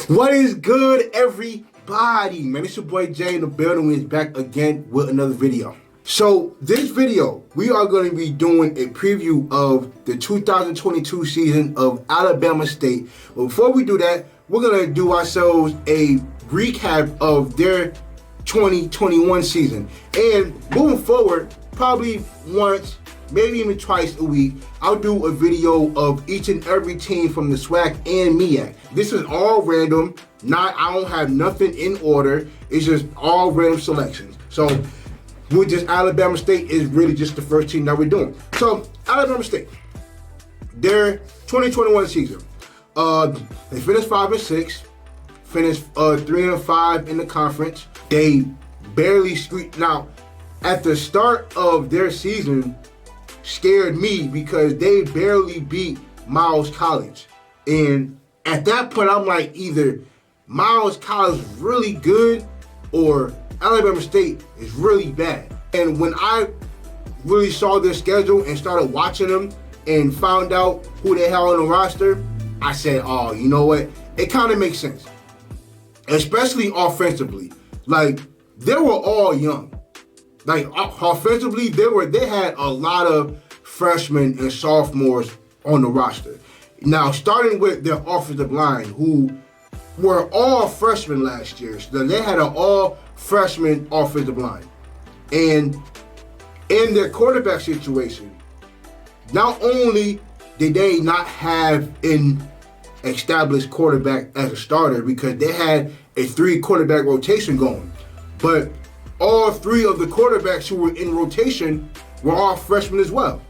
What is good, everybody? Man, it's your boy Jay in the building. We're back again with another video. So this video, we are going to be doing a preview of the 2022 season of Alabama State. But before we do that, we're going to do ourselves a recap of their 2021 season. And moving forward, probably once, maybe even twice a week, I'll do a video of each and every team from the SWAC and MEAC. This is all random. I don't have nothing in order. It's just all random selections. So we're just Alabama State is really just the first team that we're doing. So Alabama State, their 2021 season, they finished 5-6, finished 3-5 in the conference. They barely squeaked. Now, at the start of their season, scared me because they barely beat Miles College. And at that point, I'm like, either Miles College is really good or Alabama State is really bad. And when I really saw their schedule and started watching them and found out who they had on the roster, I said, oh, you know what? It kind of makes sense. Especially offensively. Like, they were all young. Like, offensively, they had a lot of freshmen and sophomores on the roster. Now, starting with their offensive line, who were all freshmen last year. So they had an all-freshman offensive line. And in their quarterback situation, not only did they not have an established quarterback as a starter because they had a 3-quarterback rotation going, but all 3 of the quarterbacks who were in rotation were all freshmen as well.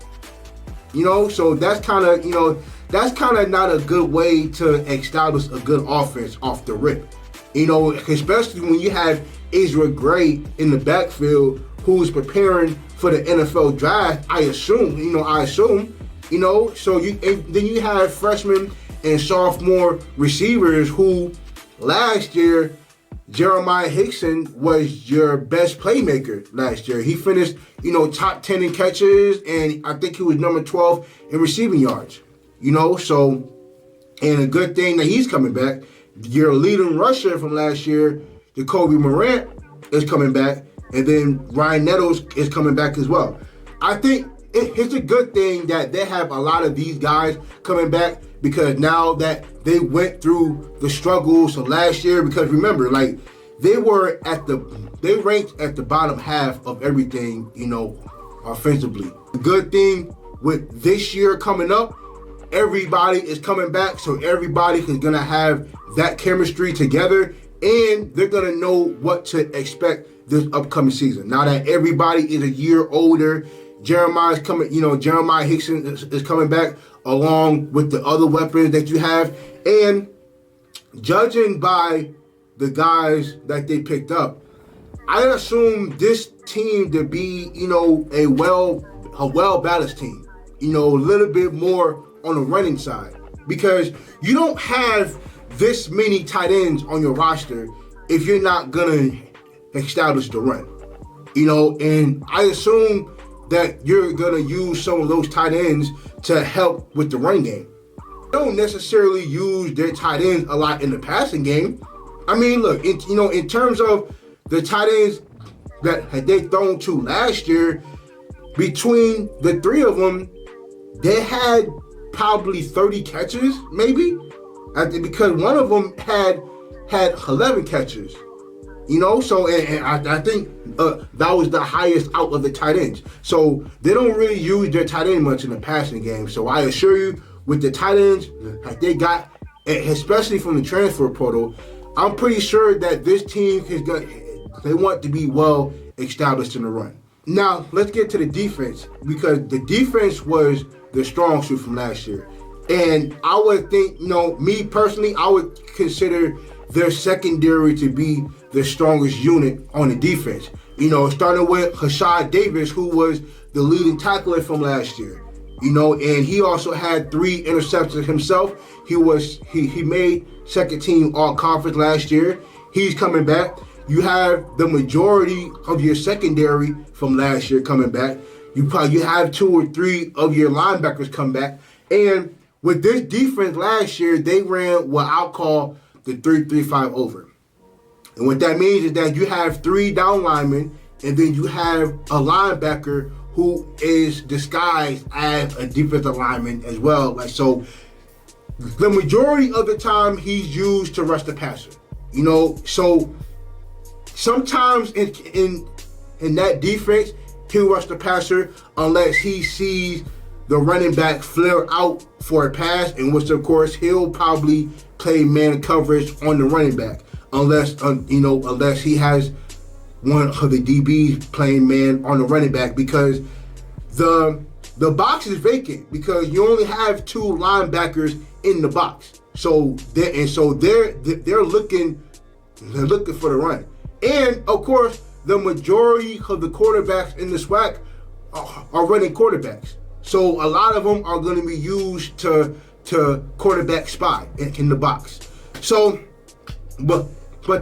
So that's kind of not a good way to establish a good offense off the rip. Especially when you have Ezra Gray in the backfield who's preparing for the NFL draft, I assume. So then you have freshmen and sophomore receivers who last year, Jeremiah Hickson was your best playmaker last year. He finished, top 10 in catches, and I think he was number 12 in receiving yards. So, and a good thing that he's coming back. Your leading rusher from last year, Jacoby Morant, is coming back, and then Ryan Nettles is coming back as well. I think it's a good thing that they have a lot of these guys coming back because now that they went through the struggles of last year, because remember, like, they ranked at the bottom half of everything, offensively. The good thing with this year coming up, everybody is coming back, so everybody is going to have that chemistry together, and they're going to know what to expect this upcoming season. Now that everybody is a year older, Jeremiah Hickson is coming back along with the other weapons that you have, and judging by the guys that they picked up, I assume this team to be, a well-balanced team, a little bit more on the running side, because you don't have this many tight ends on your roster if you're not gonna establish the run, and I assume that you're gonna use some of those tight ends to help with the run game. They don't necessarily use their tight ends a lot in the passing game. I mean, look, in terms of the tight ends that had they thrown to last year, between the 3 of them, they had probably 30 catches, maybe, because one of them had 11 catches. So and I think that was the highest out of the tight ends. So they don't really use their tight end much in the passing game. So I assure you, with the tight ends that they got, especially from the transfer portal, I'm pretty sure that this team they want to be well established in the run. Now let's get to the defense, because the defense was the strong suit from last year, and I would think, me personally, I would consider their secondary to be the strongest unit on the defense. Starting with Hashad Davis, who was the leading tackler from last year. And he also had 3 interceptions himself. He made second team all conference last year. He's coming back. You have the majority of your secondary from last year coming back. You have 2 or 3 of your linebackers come back. And with this defense last year, they ran what I'll call the 3-3-5 over. And what that means is that you have 3 down linemen, and then you have a linebacker who is disguised as a defensive lineman as well. Like, so the majority of the time he's used to rush the passer. You know, so sometimes in that defense, he'll rush the passer unless he sees the running back flare out for a pass, in which of course he'll probably play man coverage on the running back, unless unless he has one of the DBs playing man on the running back, because the box is vacant because you only have 2 linebackers in the box. So they're looking for the run. And of course, the majority of the quarterbacks in the SWAC are running quarterbacks. So a lot of them are going to be used to quarterback spy in the box. So, but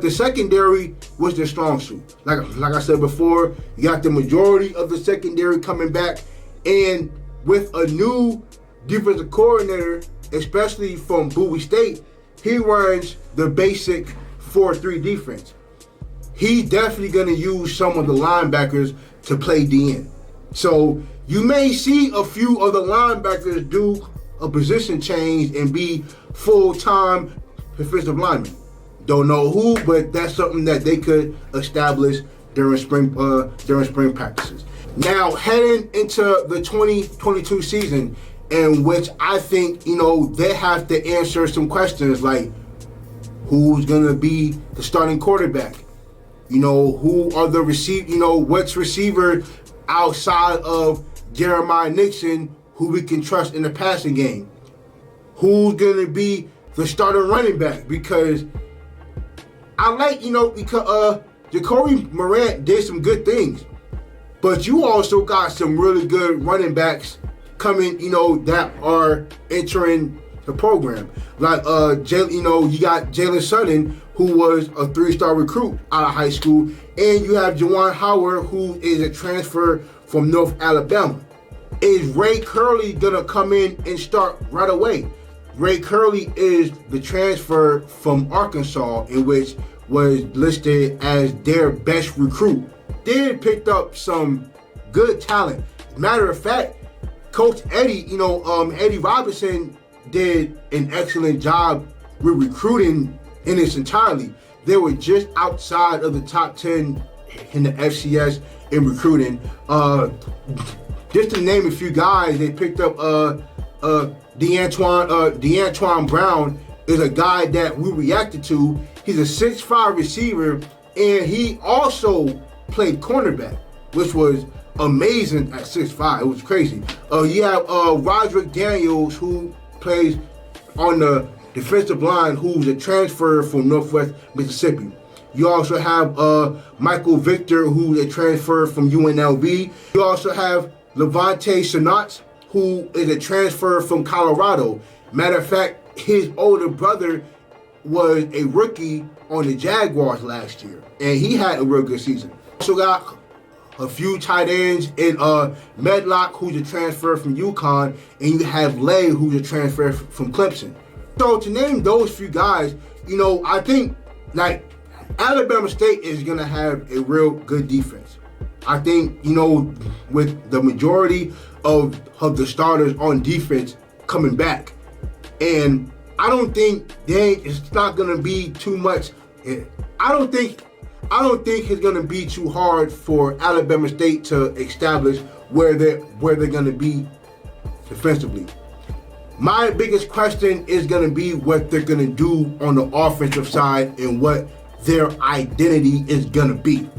the secondary was the strong suit. Like I said before, you got the majority of the secondary coming back, and with a new defensive coordinator, especially from Bowie State, he runs the basic 4-3 defense. He's definitely going to use some of the linebackers to play DN. So you may see a few of the linebackers do a position change and be full-time defensive linemen. Don't know who, but that's something that they could establish during spring practices. Now, heading into the 2022 season, in which I think, they have to answer some questions like, who's going to be the starting quarterback? Who are the what's receiver outside of Jeremiah Nixon who we can trust in the passing game? Who's going to be the starting running back? Because I like, because Jacoby Morant did some good things, but you also got some really good running backs coming, that are entering the program. Like, you got Jalen Sutton, who was a 3-star recruit out of high school, and you have Juwan Howard, who is a transfer from North Alabama. Is Ray Curley gonna come in and start right away? Ray Curley is the transfer from Arkansas, in which was listed as their best recruit. They picked up some good talent. Matter of fact, Coach Eddie, Eddie Robinson did an excellent job with recruiting in its entirety. They were just outside of the top 10 in the FCS in recruiting. Just to name a few guys, they picked up DeAntoine Brown is a guy that we reacted to. He's a 6'5" receiver, and he also played cornerback, which was amazing at 6'5". It was crazy. You have Roderick Daniels, who plays on the defensive line, who's a transfer from Northwest Mississippi. You also have Michael Victor, who's a transfer from UNLV. You also have Levante Sanat, who is a transfer from Colorado. Matter of fact, his older brother was a rookie on the Jaguars last year, and he had a real good season. Also got a few tight ends in Medlock, who's a transfer from UConn, and you have Lay, who's a transfer from Clemson. So to name those few guys, I think like Alabama State is gonna have a real good defense. I think, with the majority of the starters on defense coming back, and I don't think it's not gonna be too much. I don't think it's gonna be too hard for Alabama State to establish where they're gonna be defensively. My biggest question is gonna be what they're gonna do on the offensive side and what their identity is gonna be.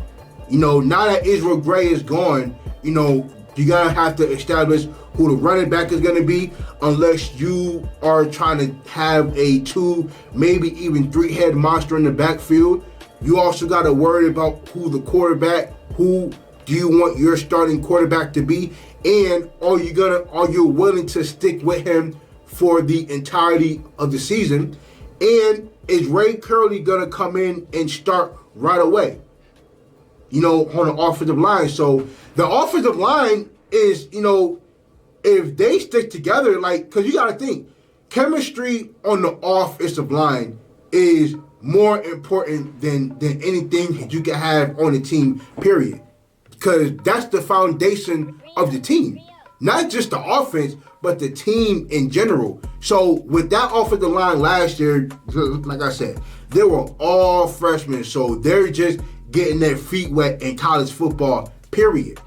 Now that Israel Gray is gone, you're gonna have to establish who the running back is gonna be, unless you are trying to have a 2, maybe even 3-head monster in the backfield. You also got to worry about who the quarterback, who do you want your starting quarterback to be, and are you willing to stick with him for the entirety of the season? And is Ray Curley gonna come in and start right away? On the offensive line. So the offensive line is, if they stick together, because you got to think, chemistry on the offensive line is more important than anything that you can have on the team, period. Because that's the foundation of the team. Not just the offense, but the team in general. So with that offensive line last year, like I said, they were all freshmen. So they're just getting their feet wet in college football, period.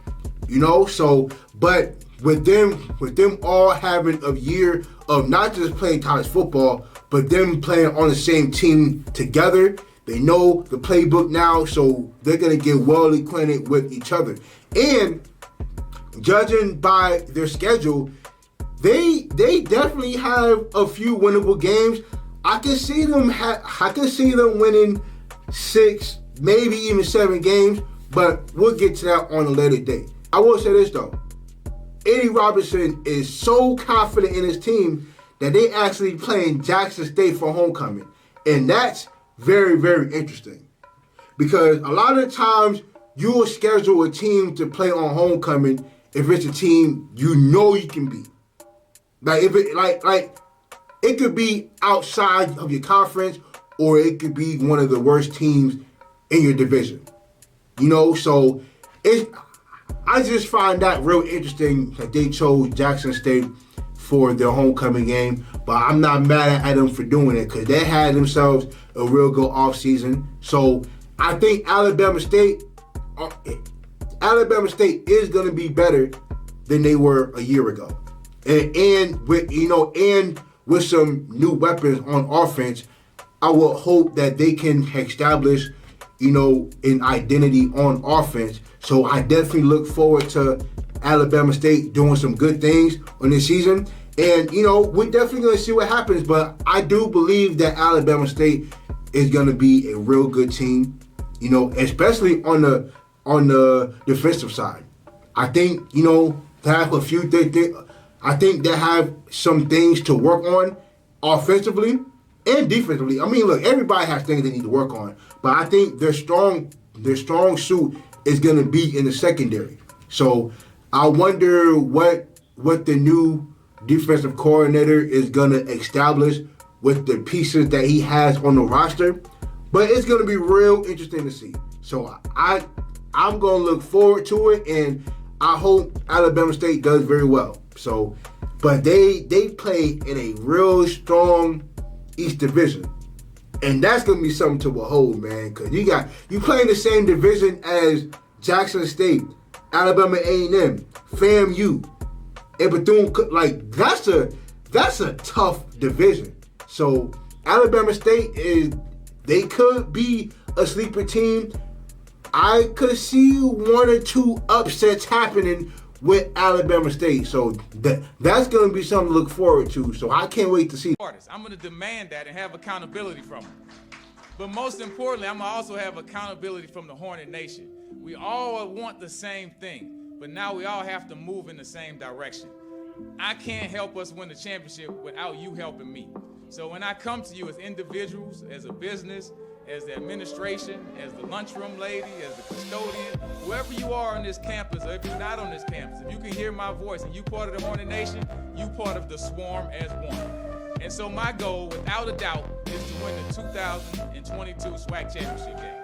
You know, so, but with them all having a year of not just playing college football, but them playing on the same team together, they know the playbook now, so they're going to get well acquainted with each other. And judging by their schedule, they definitely have a few winnable games. I can see them winning 6, maybe even 7 games, but we'll get to that on a later date. I will say this though. Eddie Robinson is so confident in his team that they actually playing Jackson State for homecoming. And that's very, very interesting. Because a lot of times you will schedule a team to play on homecoming if it's a team you know you can beat. Like if it like it could be outside of your conference, or it could be one of the worst teams in your division. You know, so I just find that real interesting that they chose Jackson State for their homecoming game, but I'm not mad at them for doing it because they had themselves a real good offseason. So I think Alabama State is going to be better than they were a year ago, and with some new weapons on offense, I will hope that they can establish an identity on offense. So I definitely look forward to Alabama State doing some good things on this season. And, we're definitely going to see what happens. But I do believe that Alabama State is going to be a real good team, especially on the defensive side. I think, they have a few things. I think they have some things to work on offensively and defensively. I mean, look, everybody has things they need to work on. But I think their strong suit is going to be in the secondary. So I wonder what the new defensive coordinator is going to establish with the pieces that he has on the roster. But it's going to be real interesting to see. So I'm going to look forward to it, and I hope Alabama State does very well. So, but they play in a real strong East Division. And that's going to be something to behold, man, because you play in the same division as Jackson State, Alabama A&M, FAMU, and Bethune. Like, that's a tough division. So Alabama State they could be a sleeper team. I could see 1 or 2 upsets happening with Alabama State. So that's going to be something to look forward to. So I can't wait to see. I'm going to demand that and have accountability from them. But most importantly, I'm going to also have accountability from the Hornet Nation. We all want the same thing, but now we all have to move in the same direction. I can't help us win the championship without you helping me. So when I come to you as individuals, as a business, as the administration, as the lunchroom lady, as the custodian, whoever you are on this campus, or if you're not on this campus, if you can hear my voice and you part of the Hornet Nation, you part of the swarm as one. And so my goal, without a doubt, is to win the 2022 SWAC championship game.